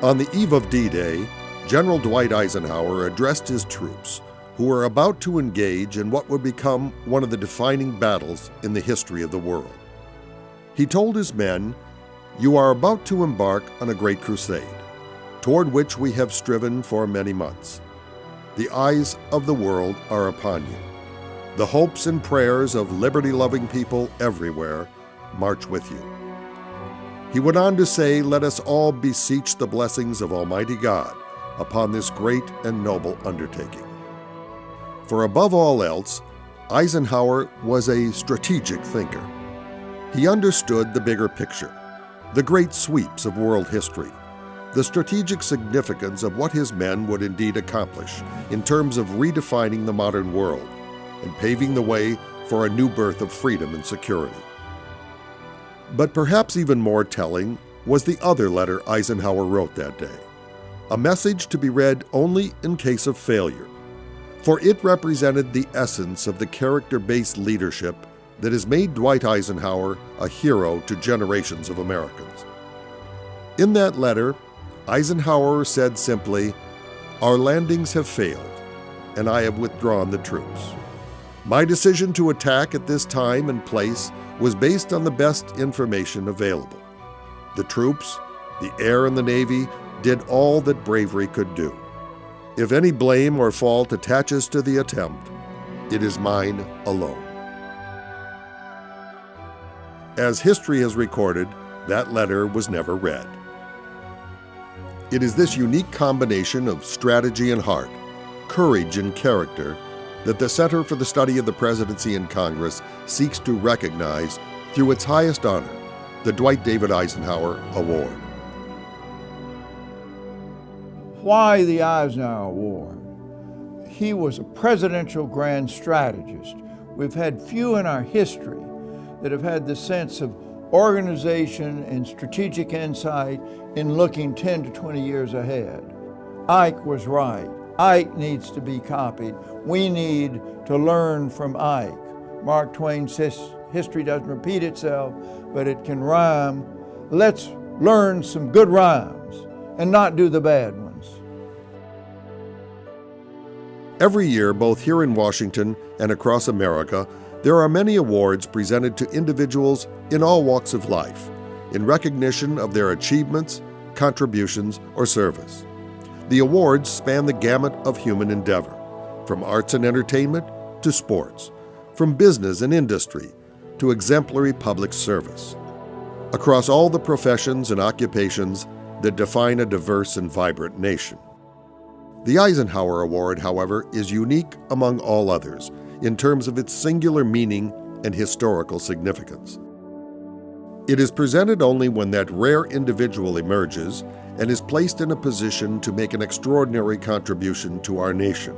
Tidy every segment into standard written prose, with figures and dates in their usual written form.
On the eve of D-Day, General Dwight Eisenhower addressed his troops, who were about to engage in what would become one of the defining battles in the history of the world. He told his men, "You are about to embark on a great crusade, toward which we have striven for many months. The eyes of the world are upon you. The hopes and prayers of liberty-loving people everywhere march with you." He went on to say, "Let us all beseech the blessings of Almighty God upon this great and noble undertaking." For above all else, Eisenhower was a strategic thinker. He understood the bigger picture, the great sweeps of world history, the strategic significance of what his men would indeed accomplish in terms of redefining the modern world and paving the way for a new birth of freedom and security. But perhaps even more telling was the other letter Eisenhower wrote that day, a message to be read only in case of failure, for it represented the essence of the character-based leadership that has made Dwight Eisenhower a hero to generations of Americans. In that letter, Eisenhower said simply, "Our landings have failed, and I have withdrawn the troops. My decision to attack at this time and place was based on the best information available. The troops, the air and the Navy did all that bravery could do. If any blame or fault attaches to the attempt, it is mine alone." As history has recorded, that letter was never read. It is this unique combination of strategy and heart, courage and character, that the Center for the Study of the Presidency and Congress seeks to recognize through its highest honor, the Dwight David Eisenhower Award. Why the Eisenhower Award? He was a presidential grand strategist. We've had few in our history that have had the sense of organization and strategic insight in looking 10 to 20 years ahead. Ike was right. Ike needs to be copied. We need to learn from Ike. Mark Twain says history doesn't repeat itself, but it can rhyme. Let's learn some good rhymes and not do the bad ones. Every year, both here in Washington and across America, there are many awards presented to individuals in all walks of life in recognition of their achievements, contributions, or service. The awards span the gamut of human endeavor, from arts and entertainment to sports, from business and industry to exemplary public service, across all the professions and occupations that define a diverse and vibrant nation. The Eisenhower Award, however, is unique among all others in terms of its singular meaning and historical significance. It is presented only when that rare individual emerges and is placed in a position to make an extraordinary contribution to our nation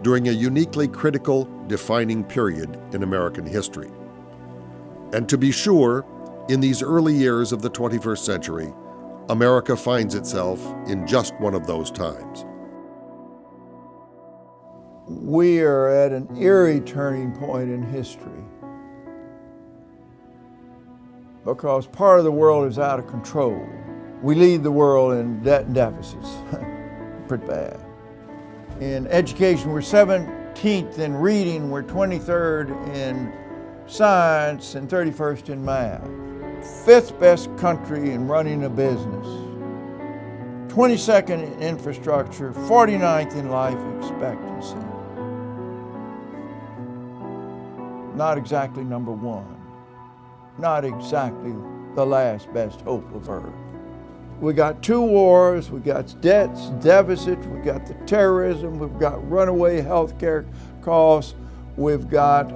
during a uniquely critical, defining period in American history. And to be sure, in these early years of the 21st century, America finds itself in just one of those times. We are at an eerie turning point in history because part of the world is out of control. We lead the world in debt and deficits, pretty bad. In education, we're 17th in reading, we're 23rd in science, and 31st in math. 5th best country in running a business. 22nd in infrastructure, 49th in life expectancy. Not exactly number one. Not exactly the last best hope of Earth. We got 2 wars, we got debts, deficits, we got the terrorism, we've got runaway healthcare costs, we've got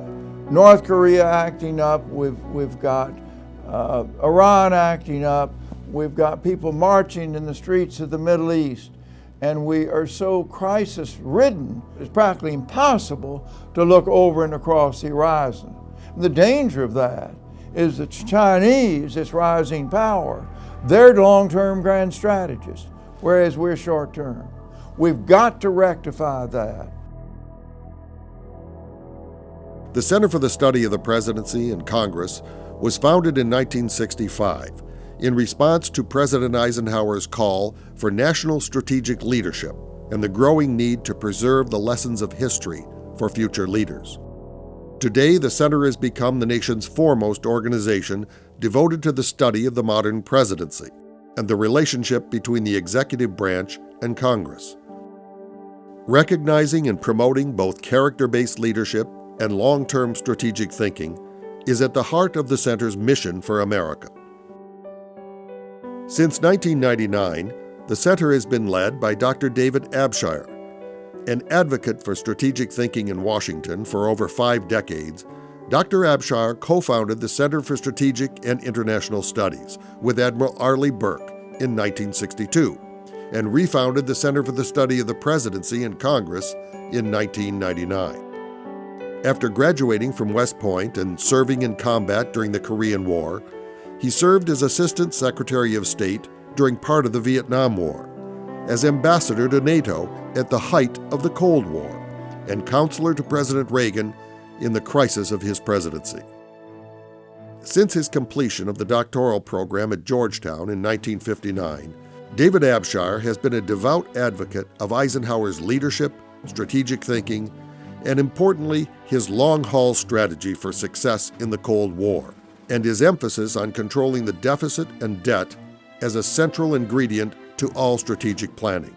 North Korea acting up, we've got Iran acting up, we've got people marching in the streets of the Middle East, and we are so crisis-ridden, it's practically impossible to look over and across the horizon. And the danger of that is the Chinese, this rising power, they're long-term grand strategists, whereas we're short-term. We've got to rectify that. The Center for the Study of the Presidency and Congress was founded in 1965 in response to President Eisenhower's call for national strategic leadership and the growing need to preserve the lessons of history for future leaders. Today, the Center has become the nation's foremost organization devoted to the study of the modern presidency and the relationship between the executive branch and Congress. Recognizing and promoting both character-based leadership and long-term strategic thinking is at the heart of the Center's mission for America. Since 1999, the Center has been led by Dr. David Abshire. An advocate for strategic thinking in Washington for over 5 decades, Dr. Abshire co-founded the Center for Strategic and International Studies with Admiral Arleigh Burke in 1962 and refounded the Center for the Study of the Presidency and Congress in 1999. After graduating from West Point and serving in combat during the Korean War, he served as Assistant Secretary of State during part of the Vietnam War, as ambassador to NATO at the height of the Cold War, and counselor to President Reagan in the crisis of his presidency. Since his completion of the doctoral program at Georgetown in 1959, David Abshire has been a devout advocate of Eisenhower's leadership, strategic thinking, and importantly, his long-haul strategy for success in the Cold War, and his emphasis on controlling the deficit and debt as a central ingredient to all strategic planning.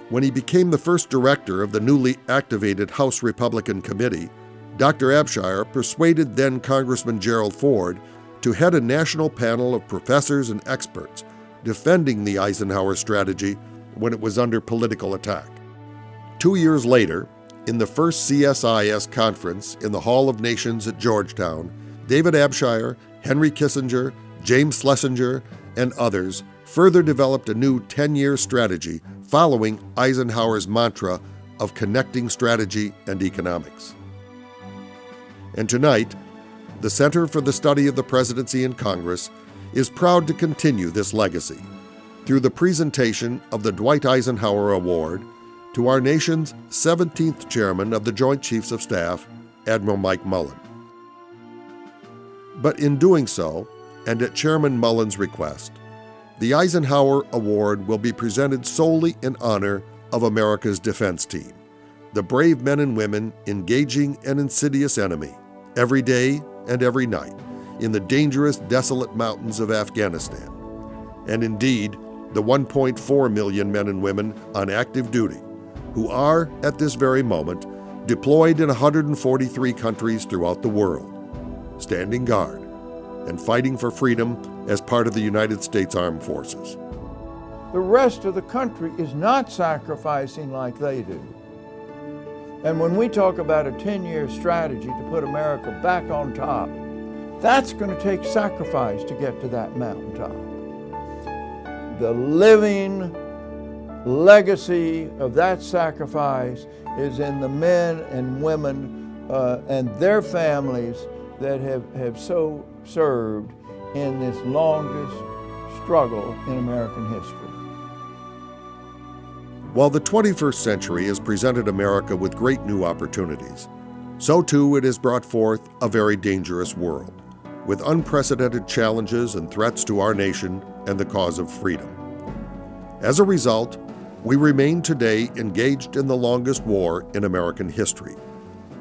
When he became the first director of the newly activated House Republican Committee, Dr. Abshire persuaded then Congressman Gerald Ford to head a national panel of professors and experts defending the Eisenhower strategy when it was under political attack. 2 years later, in the first CSIS conference in the Hall of Nations at Georgetown, David Abshire, Henry Kissinger, James Schlesinger, and others further developed a new 10-year strategy following Eisenhower's mantra of connecting strategy and economics. And tonight, the Center for the Study of the Presidency and Congress is proud to continue this legacy through the presentation of the Dwight Eisenhower Award to our nation's 17th Chairman of the Joint Chiefs of Staff, Admiral Mike Mullen. But in doing so, and at Chairman Mullen's request, the Eisenhower Award will be presented solely in honor of America's defense team, the brave men and women engaging an insidious enemy every day and every night in the dangerous, desolate mountains of Afghanistan, and indeed the 1.4 million men and women on active duty who are, at this very moment, deployed in 143 countries throughout the world, standing guard and fighting for freedom as part of the United States Armed Forces. The rest of the country is not sacrificing like they do. And when we talk about a 10-year strategy to put America back on top, that's going to take sacrifice to get to that mountaintop. The living legacy of that sacrifice is in the men and women and their families that have so served in this longest struggle in American history. While the 21st century has presented America with great new opportunities, so too it has brought forth a very dangerous world, with unprecedented challenges and threats to our nation and the cause of freedom. As a result, we remain today engaged in the longest war in American history,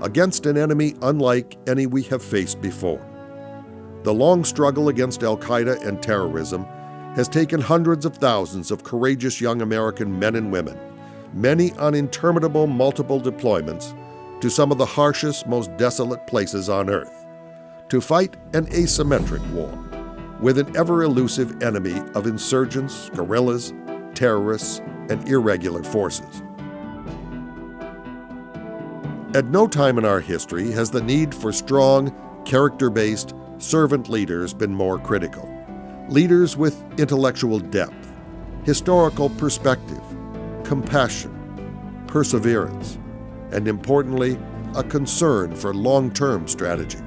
against an enemy unlike any we have faced before. The long struggle against Al-Qaeda and terrorism has taken hundreds of thousands of courageous young American men and women, many on interminable multiple deployments, to some of the harshest, most desolate places on earth, to fight an asymmetric war with an ever-elusive enemy of insurgents, guerrillas, terrorists, and irregular forces. At no time in our history has the need for strong, character-based, servant leaders been more critical. Leaders with intellectual depth, historical perspective, compassion, perseverance, and importantly, a concern for long-term strategy.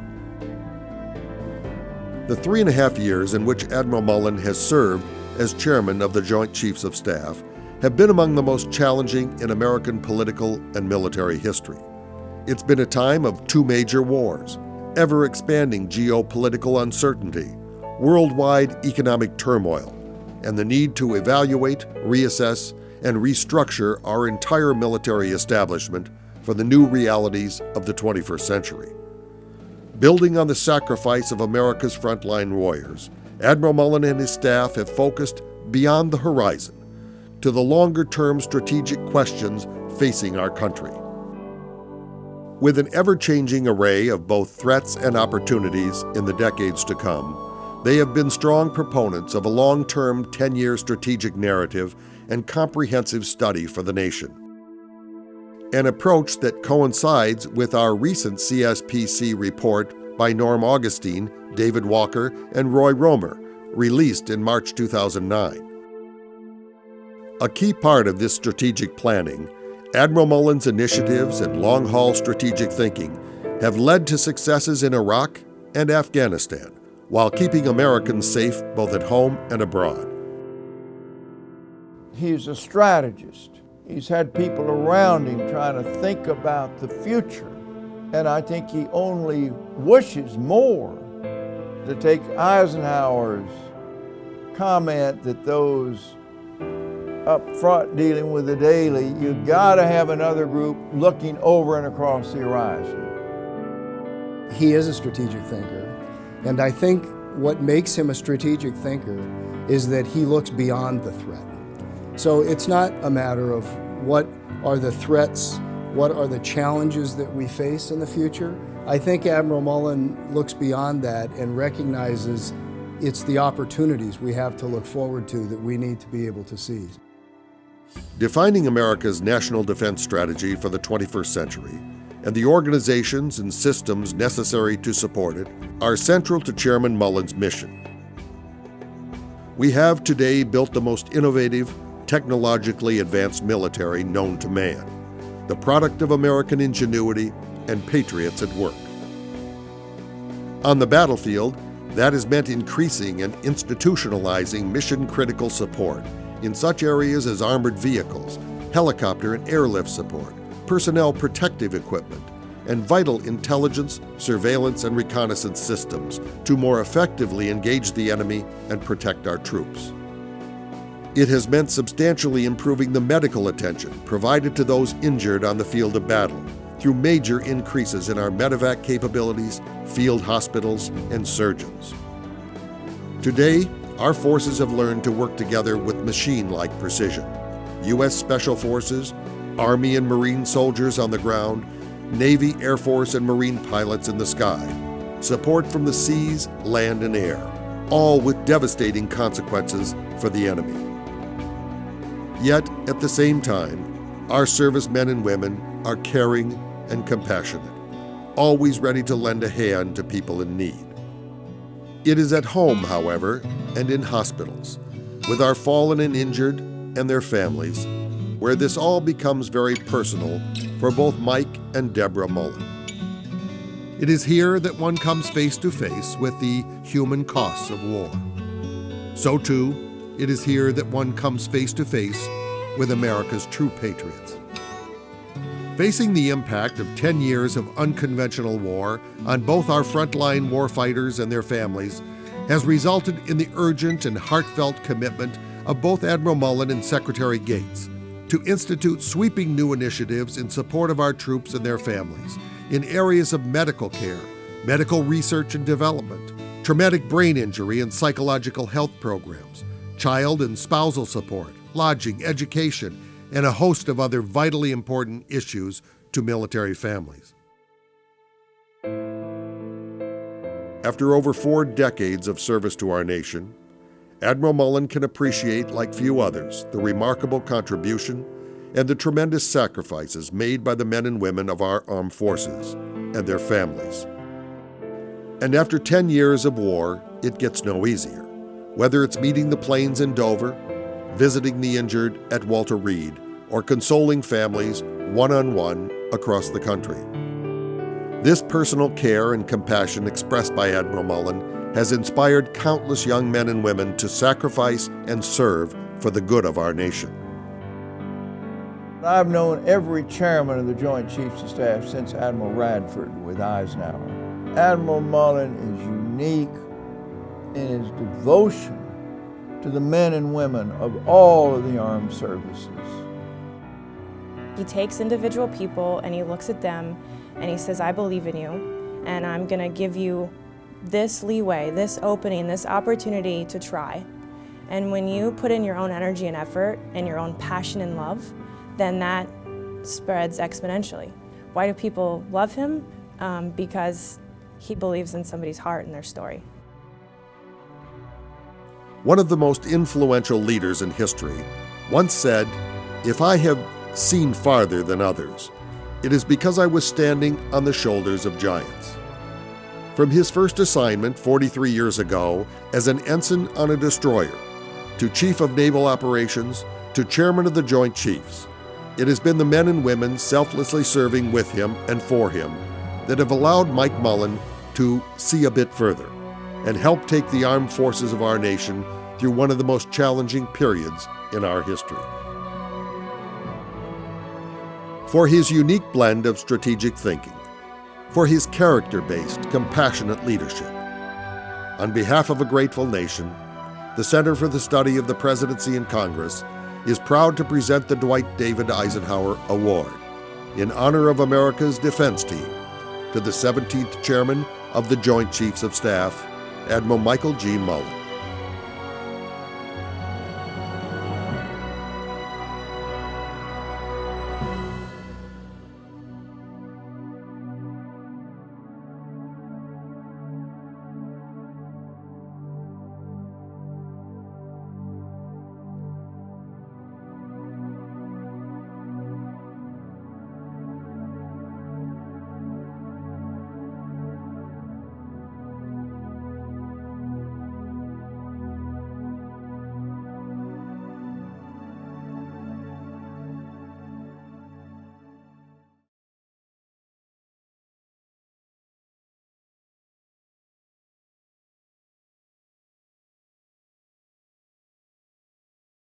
The 3.5 years in which Admiral Mullen has served as chairman of the Joint Chiefs of Staff have been among the most challenging in American political and military history. It's been a time of 2 major wars, ever-expanding geopolitical uncertainty, worldwide economic turmoil, and the need to evaluate, reassess, and restructure our entire military establishment for the new realities of the 21st century. Building on the sacrifice of America's frontline warriors, Admiral Mullen and his staff have focused beyond the horizon to the longer-term strategic questions facing our country. With an ever-changing array of both threats and opportunities in the decades to come, they have been strong proponents of a long-term 10-year strategic narrative and comprehensive study for the nation. An approach that coincides with our recent CSPC report by Norm Augustine, David Walker, and Roy Romer, released in March 2009. A key part of this strategic planning, Admiral Mullen's initiatives and long-haul strategic thinking have led to successes in Iraq and Afghanistan, while keeping Americans safe both at home and abroad. He's a strategist. He's had people around him trying to think about the future. And I think he only wishes more to take Eisenhower's comment that those up front dealing with the daily, you gotta have another group looking over and across the horizon. He is a strategic thinker. And I think what makes him a strategic thinker is that he looks beyond the threat. So it's not a matter of what are the threats, what are the challenges that we face in the future. I think Admiral Mullen looks beyond that and recognizes it's the opportunities we have to look forward to that we need to be able to seize. Defining America's national defense strategy for the 21st century and the organizations and systems necessary to support it are central to Chairman Mullen's mission. We have today built the most innovative, technologically advanced military known to man, the product of American ingenuity and patriots at work. On the battlefield, that has meant increasing and institutionalizing mission-critical support in such areas as armored vehicles, helicopter and airlift support, personnel protective equipment, and vital intelligence, surveillance, and reconnaissance systems to more effectively engage the enemy and protect our troops. It has meant substantially improving the medical attention provided to those injured on the field of battle through major increases in our medevac capabilities, field hospitals, and surgeons. Today, our forces have learned to work together with machine-like precision. U.S. Special Forces, Army and Marine soldiers on the ground, Navy, Air Force, and Marine pilots in the sky, support from the seas, land, and air, all with devastating consequences for the enemy. Yet, at the same time, our servicemen and women are caring and compassionate, always ready to lend a hand to people in need. It is at home, however, and in hospitals, with our fallen and injured and their families, where this all becomes very personal for both Mike and Deborah Mullen. It is here that one comes face to face with the human costs of war. So too, it is here that one comes face to face with America's true patriots. Facing the impact of 10 years of unconventional war on both our frontline warfighters and their families has resulted in the urgent and heartfelt commitment of both Admiral Mullen and Secretary Gates to institute sweeping new initiatives in support of our troops and their families in areas of medical care, medical research and development, traumatic brain injury and psychological health programs, child and spousal support, lodging, education, and a host of other vitally important issues to military families. After over 4 decades of service to our nation, Admiral Mullen can appreciate, like few others, the remarkable contribution and the tremendous sacrifices made by the men and women of our armed forces and their families. And after 10 years of war, it gets no easier, whether it's meeting the planes in Dover, visiting the injured at Walter Reed, or consoling families one-on-one across the country. This personal care and compassion expressed by Admiral Mullen has inspired countless young men and women to sacrifice and serve for the good of our nation. I've known every chairman of the Joint Chiefs of Staff since Admiral Radford with Eisenhower. Admiral Mullen is unique, in his devotion to the men and women of all of the armed services. He takes individual people and he looks at them and he says, I believe in you, and I'm going to give you this leeway, this opening, this opportunity to try. And when you put in your own energy and effort and your own passion and love, then that spreads exponentially. Why do people love him? Because he believes in somebody's heart and their story. One of the most influential leaders in history once said, "If I have seen farther than others, it is because I was standing on the shoulders of giants." From his first assignment 43 years ago as an ensign on a destroyer, to Chief of Naval Operations, to Chairman of the Joint Chiefs, it has been the men and women selflessly serving with him and for him that have allowed Mike Mullen to see a bit further and help take the armed forces of our nation through one of the most challenging periods in our history. For his unique blend of strategic thinking, for his character-based, compassionate leadership, on behalf of a grateful nation, the Center for the Study of the Presidency and Congress is proud to present the Dwight David Eisenhower Award in honor of America's defense team to the 17th Chairman of the Joint Chiefs of Staff, Admiral Michael G. Mullen.